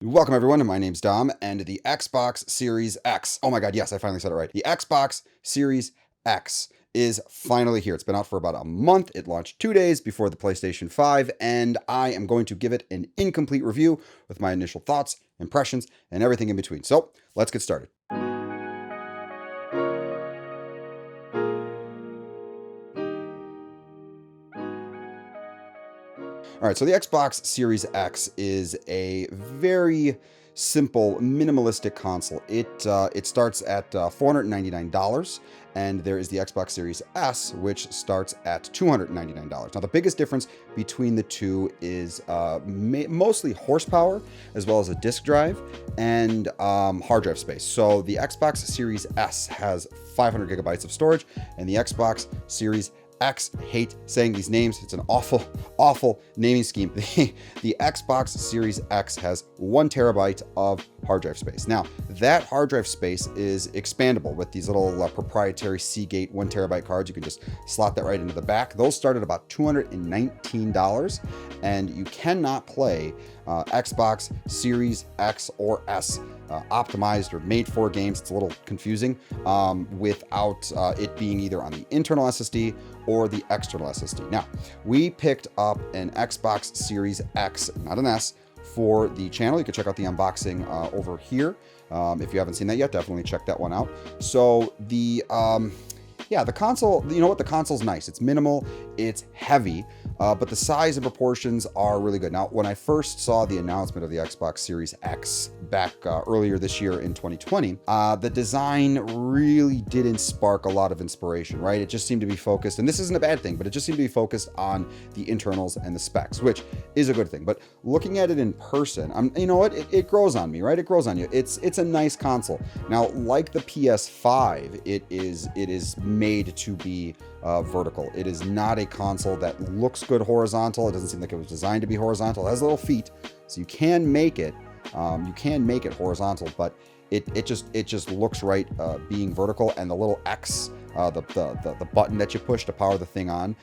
Welcome everyone, my name's Dom, and the Xbox Series X. Oh my god, yes, I finally said it right. The Xbox Series X is finally here. It's been out for about a month. It launched 2 days before the PlayStation 5, and I am going to give it an incomplete review with my initial thoughts, impressions, and everything in between. So, let's get started. All right, so the Xbox Series X is a very simple, minimalistic console. It starts at $499, and there is the Xbox Series S, which starts at $299. Now, the biggest difference between the two is mostly horsepower, as well as a disk drive and hard drive space. So the Xbox Series S has 500 gigabytes of storage, and the Xbox Series X, hate saying these names. It's an awful naming scheme. The Xbox Series X has 1 terabyte of hard drive space. Now, that hard drive space is expandable with these little proprietary Seagate 1 terabyte cards. You can just slot that right into the back. Those start at about $219, and you cannot play Xbox Series X or S optimized or made for games. It's a little confusing without it being either on the internal SSD or the external SSD. Now, we picked up an Xbox Series X, not an S, for the channel. You can check out the unboxing over here. If you haven't seen that yet, definitely check that one out. So the console, you know what? The console's nice. It's minimal, it's heavy, but the size and proportions are really good. Now, when I first saw the announcement of the Xbox Series X back earlier this year in 2020, the design really didn't spark a lot of inspiration, right? It just seemed to be focused, and this isn't a bad thing, but it just seemed to be focused on the internals and the specs, which is a good thing. But looking at it in person, you know what? It grows on me, right? It grows on you. It's a nice console. Now, like the PS5, it is made to be vertical. It is not a console that looks good horizontal. It doesn't seem like it was designed to be horizontal. It has little feet, so you can make it. You can make it horizontal, but it just looks right being vertical. And the little X, the button that you push to power the thing on,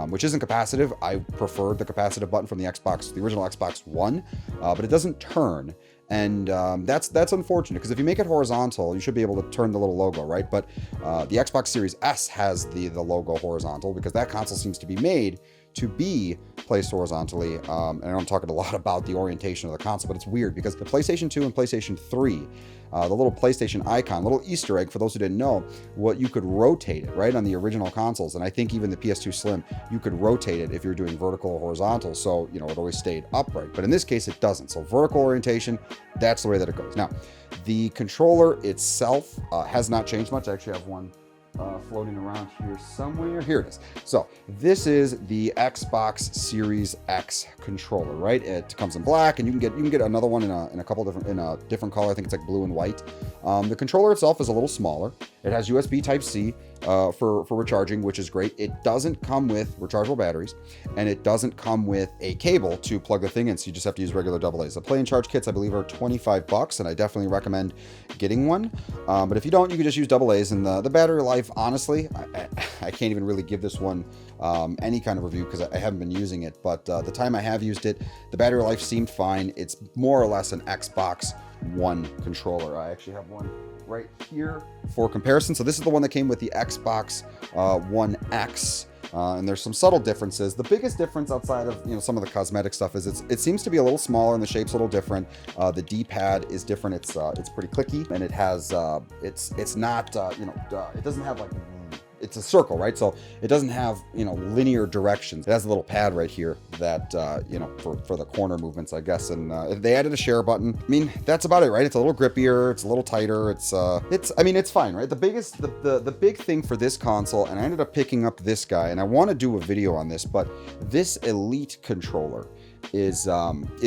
which isn't capacitive. I preferred the capacitive button from the original Xbox One, but it doesn't turn. And that's unfortunate, because if you make it horizontal, you should be able to turn the little logo, right? But the Xbox Series S has the logo horizontal, because that console seems to be made to be placed horizontally. And I'm talking a lot about the orientation of the console, but it's weird because the PlayStation 2 and PlayStation 3, the little PlayStation icon, little Easter egg for those who didn't know, what you could rotate it, right? On the original consoles, and I think even the PS2 Slim, you could rotate it if you're doing vertical or horizontal, so you know it always stayed upright. But in this case, it doesn't. So vertical orientation, that's the way that it goes. Now, the controller itself has not changed much. I actually have one floating around here somewhere. Here it is. So this is the Xbox Series X controller, right? It comes in black, and you can get another one in a couple different, in a different color. I think it's like blue and white. The controller itself is a little smaller. It has USB Type-C for recharging, which is great. It doesn't come with rechargeable batteries, and it doesn't come with a cable to plug the thing in, so you just have to use regular AA's. The play and charge kits, I believe, are $25, and I definitely recommend getting one. But if you don't, you can just use AA's, and the battery life, honestly, I can't even really give this one any kind of review because I haven't been using it. But the time I have used it, the battery life seemed fine. It's more or less an Xbox One controller. I actually have one right here for comparison. So this is the one that came with the Xbox One X. And there's some subtle differences. The biggest difference outside of some of the cosmetic stuff is it seems to be a little smaller, and the shape's a little different. The D-pad is different. It's pretty clicky, and it has it's not it doesn't have like, it's a circle, right? So it doesn't have linear directions. It has a little pad right here that for the corner movements, I guess. And they added a share button. I mean, that's about it, right? It's a little grippier. It's a little tighter. It's fine, right? The big thing for this console, and I ended up picking up this guy, and I want to do a video on this, but this Elite controller is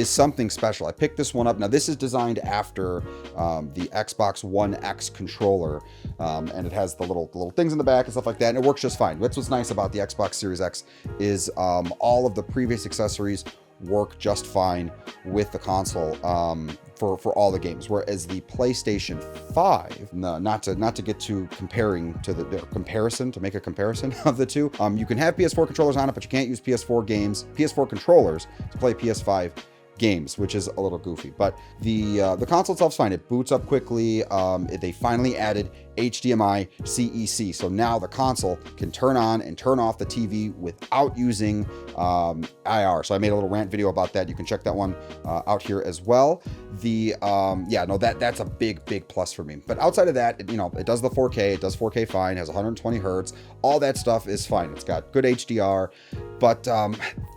something special. I picked this one up. Now, this is designed after the Xbox One X controller, and it has the little things in the back and stuff like that, and it works just fine. That's what's nice about the Xbox Series X is all of the previous accessories work just fine with the console for all the games. Whereas the PlayStation 5, not to get to comparing to to make a comparison of the two, you can have PS4 controllers on it, but you can't use PS4 controllers to play PS5 games, which is a little goofy. But the console itself's fine. It boots up quickly. They finally added HDMI CEC, so now the console can turn on and turn off the TV without using IR. So I made a little rant video about that. You can check that one out here as well. That's a big plus for me. But outside of that, it does the 4K. It does 4K fine. Has 120 hertz. All that stuff is fine. It's got good HDR. But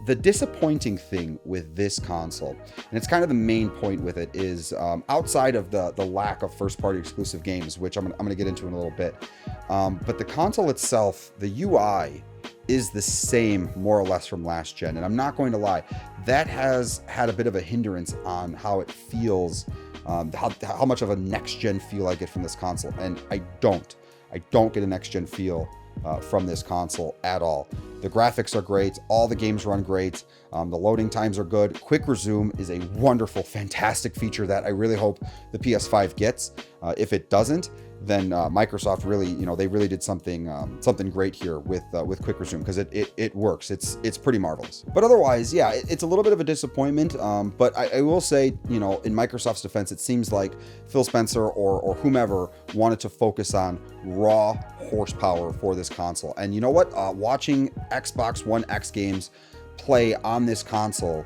the disappointing thing with this console, and it's kind of the main point with it, is outside of the lack of first-party exclusive games, which I'm going to get into in a little bit, but the console itself, the UI is the same more or less from last gen. And I'm not going to lie, that has had a bit of a hindrance on how it feels, how much of a next-gen feel I get from this console. And I don't get a next-gen feel from this console at all. The graphics are great. All the games run great. The loading times are good. Quick resume is a wonderful, fantastic feature that I really hope the PS5 gets. If it doesn't, then Microsoft really, they really did something great here with quick resume, because it works. It's pretty marvelous. But otherwise, yeah, it's a little bit of a disappointment. But I will say, in Microsoft's defense, it seems like Phil Spencer or whomever wanted to focus on raw horsepower for this console. And you know what? Watching Xbox One X games play on this console,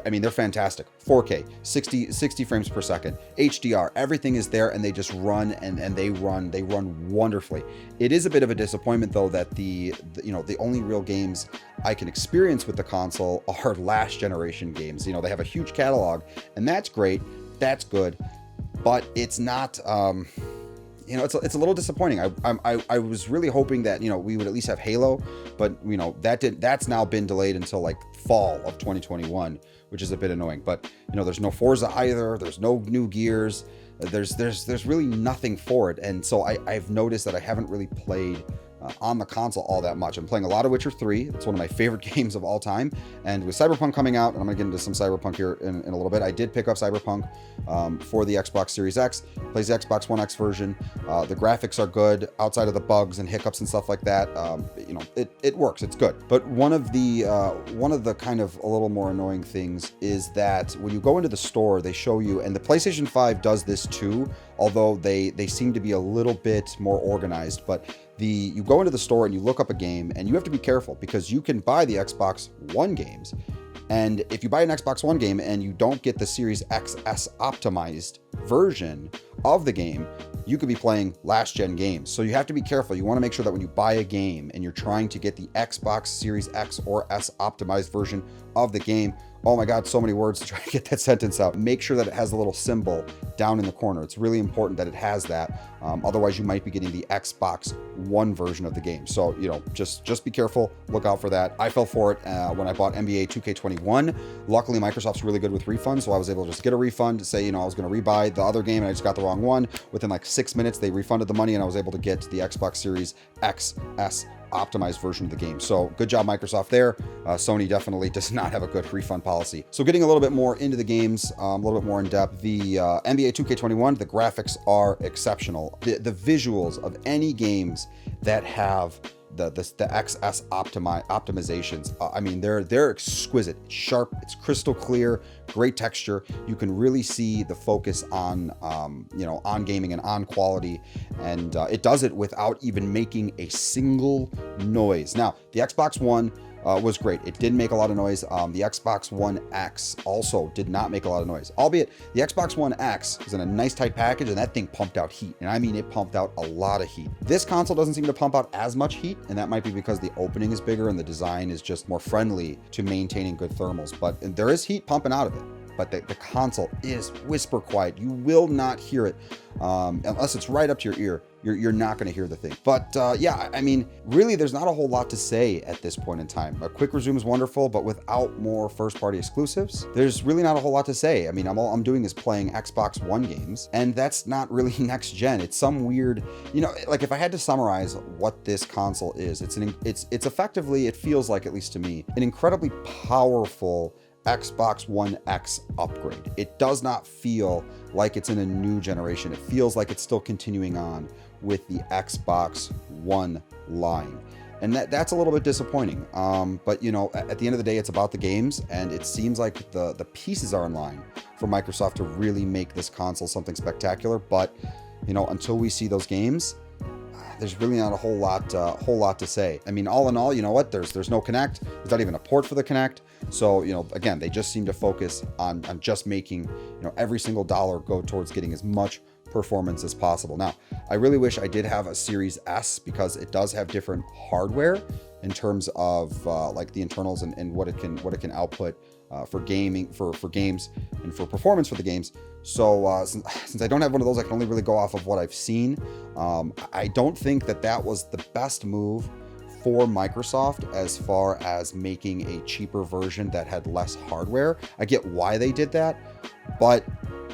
they're fantastic. 4K, 60 frames per second, HDR, everything is there, and they just run and they run wonderfully. It is a bit of a disappointment though that the only real games I can experience with the console are last generation games. They have a huge catalog, and that's great, that's good, but it's not. It's a little disappointing. I was really hoping that we would at least have Halo, but that's now been delayed until like fall of 2021, which is a bit annoying. But there's no Forza either. There's no new Gears. There's really nothing for it, and so I've noticed that I haven't really played on the console all that much. I'm playing a lot of Witcher 3. It's one of my favorite games of all time. And with Cyberpunk coming out, and I'm going to get into some Cyberpunk here in a little bit, I did pick up Cyberpunk for the Xbox Series X. Plays the Xbox One X version. The graphics are good outside of the bugs and hiccups and stuff like that. It works. It's good. But one of the kind of a little more annoying things is that when you go into the store, they show you, and the PlayStation 5 does this too, although they seem to be a little bit more organized, but you go into the store and you look up a game, and you have to be careful because you can buy the Xbox One games. And if you buy an Xbox One game and you don't get the Series XS optimized version of the game, you could be playing last gen games. So you have to be careful. You want to make sure that when you buy a game and you're trying to get the Xbox Series X or S optimized version of the game, oh my God, so many words to try to get that sentence out. Make sure that it has a little symbol down in the corner. It's really important that it has that. Otherwise, you might be getting the Xbox One version of the game. So, just be careful. Look out for that. I fell for it when I bought NBA 2K21. Luckily, Microsoft's really good with refunds, so I was able to just get a refund, say, I was going to rebuy the other game, and I just got the wrong one. Within like 6 minutes, they refunded the money, and I was able to get the Xbox Series XS optimized version of the game. So good job, Microsoft there. Sony definitely does not have a good refund policy. So getting a little bit more into the games, a little bit more in depth, the NBA 2K21, the graphics are exceptional. The visuals of any games that have the XS optimizations, they're exquisite. It's sharp, it's crystal clear, great texture. You can really see the focus on on gaming and on quality, and it does it without even making a single noise. Now, the Xbox One was great. It didn't make a lot of noise. The Xbox One X also did not make a lot of noise, albeit the Xbox One X is in a nice tight package, and that thing pumped out heat. And it pumped out a lot of heat. This console doesn't seem to pump out as much heat, and that might be because the opening is bigger and the design is just more friendly to maintaining good thermals. But there is heat pumping out of it. But the console is whisper quiet. You will not hear it unless it's right up to your ear. You're not going to hear the thing. But really, there's not a whole lot to say at this point in time. A quick resume is wonderful, but without more first-party exclusives, there's really not a whole lot to say. All I'm doing is playing Xbox One games, and that's not really next gen. It's some weird, like if I had to summarize what this console is, it's effectively, it feels like, at least to me, an incredibly powerful Xbox One X upgrade. It does not feel like it's in a new generation. It feels like it's still continuing on with the Xbox One line. And that's a little bit disappointing. But at the end of the day, it's about the games, and it seems like the pieces are in line for Microsoft to really make this console something spectacular. But until we see those games, there's really not a whole lot to say. I mean, all in all, there's no Kinect. There's not even a port for the Kinect. So again, they just seem to focus on just making every single dollar go towards getting as much performance as possible. Now, I really wish I did have a Series S, because it does have different hardware in terms of like the internals and what it can output for gaming, for games, and for performance for the games. So since I don't have one of those, I can only really go off of what I've seen. I don't think that was the best move for Microsoft as far as making a cheaper version that had less hardware. I get why they did that, but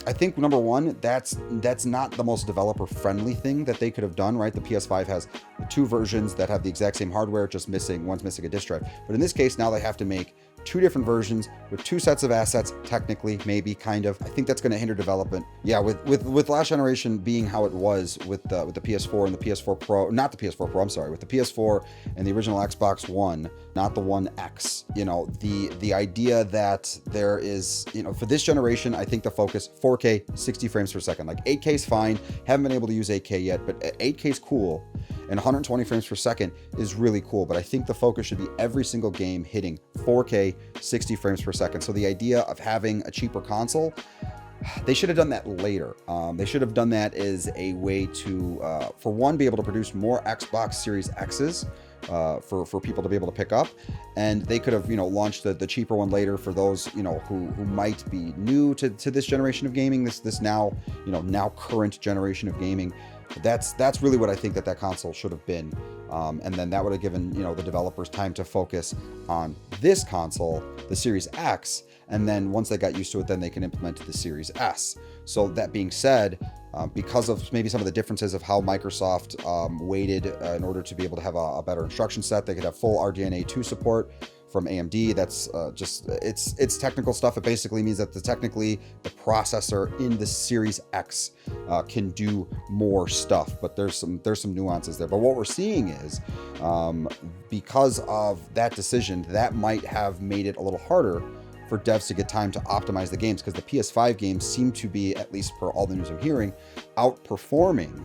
I think number one, that's not the most developer friendly thing that they could have done, right? The PS5 has two versions that have the exact same hardware, just one's missing a disk drive. But in this case, now they have to make two different versions with two sets of assets, technically, maybe, kind of. I think that's going to hinder development. Yeah, with last generation being how it was with the PS4 and the PS4 Pro, not the PS4 Pro, I'm sorry, with the PS4 and the original Xbox One, not the One X. The idea that there is, for this generation, I think the focus 4K, 60 frames per second. Like 8K is fine. Haven't been able to use 8K yet, but 8K is cool. And 120 frames per second is really cool, but I think the focus should be every single game hitting 4K, 60 frames per second. So the idea of having a cheaper console, they should have done that later. They should have done that as a way to, for one, be able to produce more Xbox Series X's for people to be able to pick up, and they could have launched the cheaper one later for those who might be new to this generation of gaming, this now current generation of gaming. That's really what I think that console should have been, and then that would have given the developers time to focus on this console, the Series X, and then once they got used to it, then they can implement the Series S. So that being said, because of maybe some of the differences of how Microsoft waited in order to be able to have a better instruction set, they could have full RDNA 2 support from AMD. That's it's technical stuff. It basically means that technically the processor in the Series X can do more stuff, but there's some nuances there. But what we're seeing is because of that decision, that might have made it a little harder for devs to get time to optimize the games, because the PS5 games seem to be, at least per all the news I'm hearing, outperforming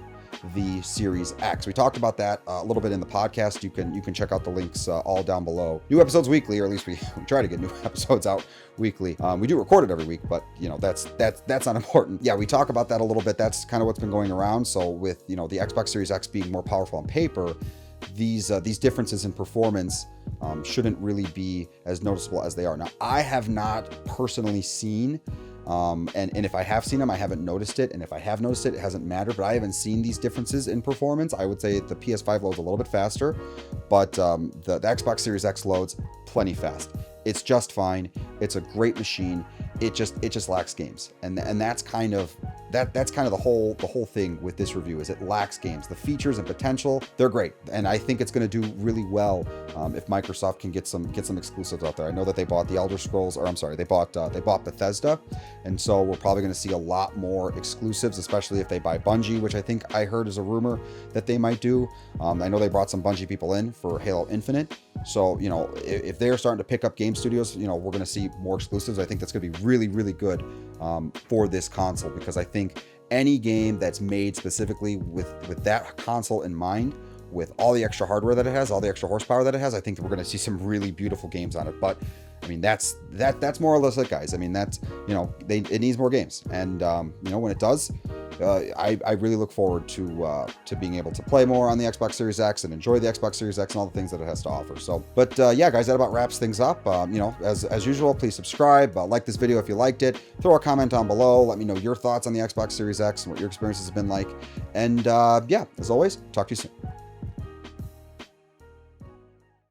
the Series X. We talked about that a little bit in the podcast. You can check out the links all down below. New episodes weekly, or at least we try to get new episodes out weekly. We do record it every week, but that's not important. Yeah, we talk about that a little bit. That's kind of what's been going around. So with the Xbox Series X being more powerful on paper, these differences in performance shouldn't really be as noticeable as they are. Now, I have not personally seen, and if I have seen them, I haven't noticed it. And if I have noticed it, it hasn't mattered, but I haven't seen these differences in performance. I would say the PS5 loads a little bit faster, but the Xbox Series X loads plenty fast. It's just fine. It's a great machine. It just lacks games, and that's kind of the whole thing with this review, is it lacks games. The features and potential, they're great, and I think it's going to do really well if Microsoft can get some exclusives out there. I know that they bought the Elder Scrolls, or I'm sorry, they bought Bethesda, and so we're probably going to see a lot more exclusives, especially if they buy Bungie, which I heard is a rumor that they might do. I know they brought some Bungie people in for Halo Infinite, so if they're starting to pick up game studios, we're going to see more exclusives. I think that's going to be really, really good for this console, because I think any game that's made specifically with that console in mind, with all the extra hardware that it has, all the extra horsepower that it has, I think that we're going to see some really beautiful games on it. But I mean, that's more or less it, guys. I mean, that's it needs more games, and when it does, I really look forward to being able to play more on the Xbox Series X and enjoy the Xbox Series X and all the things that it has to offer. So, but yeah, guys, that about wraps things up. As usual, please subscribe, like this video if you liked it, throw a comment down below, let me know your thoughts on the Xbox Series X and what your experiences have been like. And yeah, as always, talk to you soon.